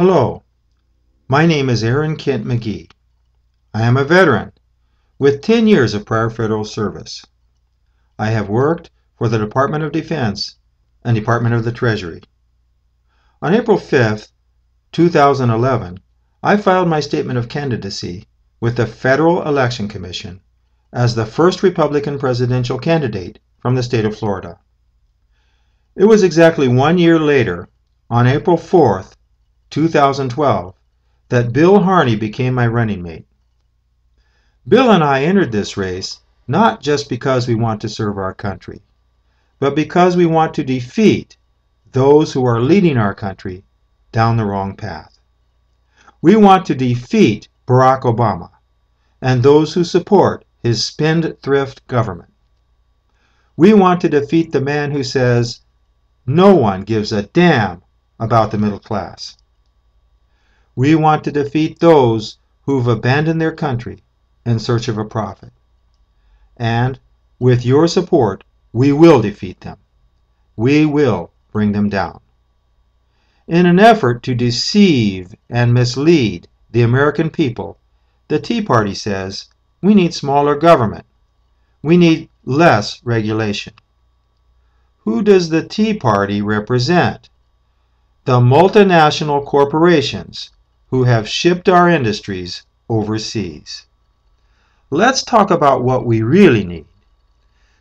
Hello, my name is Aaron Kent McGee. I am a veteran with 10 years of prior federal service. I have worked for the Department of Defense and Department of the Treasury. On April 5th, 2011, I filed my statement of candidacy with the Federal Election Commission as the first Republican presidential candidate from the state of Florida. It was exactly 1 year later, on April 4th, 2012, that Bill Harney became my running mate. Bill and I entered this race not just because we want to serve our country, but because we want to defeat those who are leading our country down the wrong path. We want to defeat Barack Obama and those who support his spendthrift government. We want to defeat the man who says no one gives a damn about the middle class. We want to defeat those who've abandoned their country in search of a profit. And with your support, we will defeat them. We will bring them down. In an effort to deceive and mislead the American people, the Tea Party says we need smaller government. We need less regulation. Who does the Tea Party represent? The multinational corporations who have shipped our industries overseas. Let's talk about what we really need.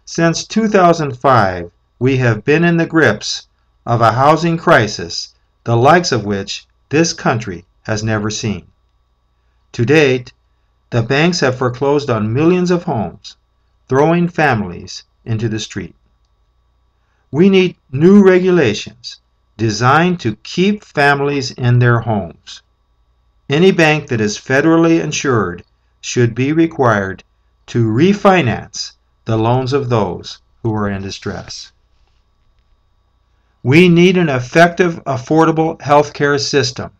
Since 2005, we have been in the grips of a housing crisis, the likes of which this country has never seen. To date, the banks have foreclosed on millions of homes, throwing families into the street. We need new regulations designed to keep families in their homes. Any bank that is federally insured should be required to refinance the loans of those who are in distress. We need an effective, affordable health care system.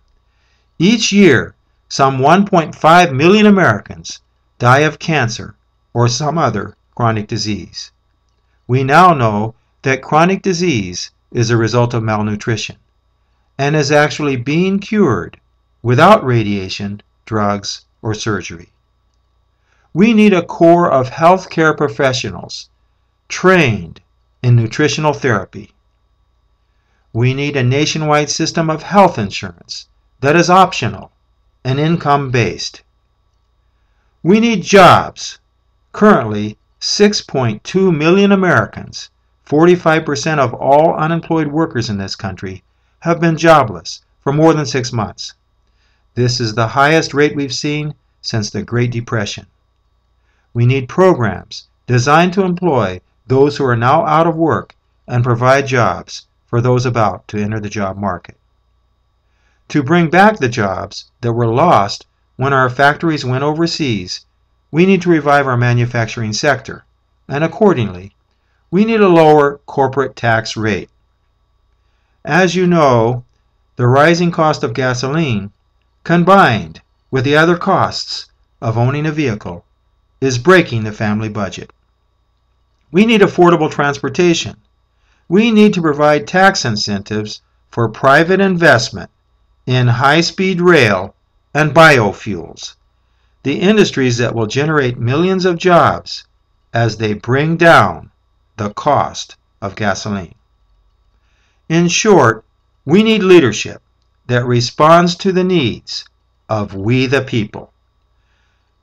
Each year, some 1.5 million Americans die of cancer or some other chronic disease. We now know that chronic disease is a result of malnutrition and is actually being cured without radiation, drugs, or surgery. We need a corps of healthcare professionals trained in nutritional therapy. We need a nationwide system of health insurance that is optional and income-based. We need jobs. Currently, 6.2 million Americans, 45% of all unemployed workers in this country, have been jobless for more than 6 months. This is the highest rate we've seen since the Great Depression. We need programs designed to employ those who are now out of work and provide jobs for those about to enter the job market. To bring back the jobs that were lost when our factories went overseas, we need to revive our manufacturing sector, and accordingly, we need a lower corporate tax rate. As you know, the rising cost of gasoline, combined with the other costs of owning a vehicle, is breaking the family budget. We need affordable transportation. We need to provide tax incentives for private investment in high-speed rail and biofuels, the industries that will generate millions of jobs as they bring down the cost of gasoline. In short, we need leadership that responds to the needs of we the people.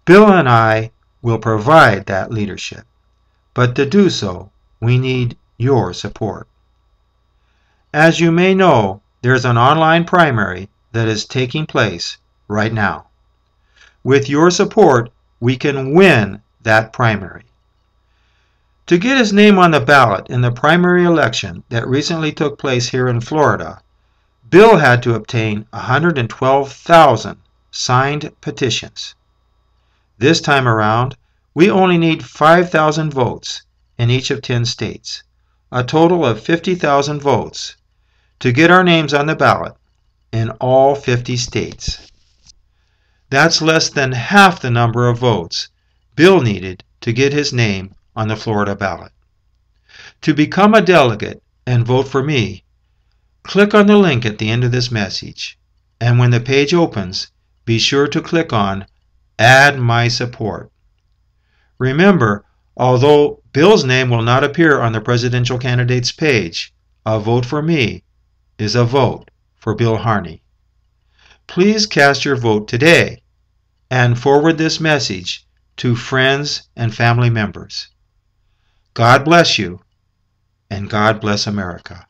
Bill and I will provide that leadership, but to do so, we need your support. As you may know, there's an online primary that is taking place right now. With your support, we can win that primary. To get his name on the ballot in the primary election that recently took place here in Florida, Bill had to obtain 112,000 signed petitions. This time around, we only need 5,000 votes in each of 10 states, a total of 50,000 votes, to get our names on the ballot in all 50 states. That's less than half the number of votes Bill needed to get his name on the Florida ballot. To become a delegate and vote for me, click on the link at the end of this message. and when the page opens, be sure to click on Add My Support. Remember, although Bill's name will not appear on the presidential candidates page, a vote for me is a vote for Bill Harney. Please cast your vote today and forward this message to friends and family members. God bless you, and God bless America.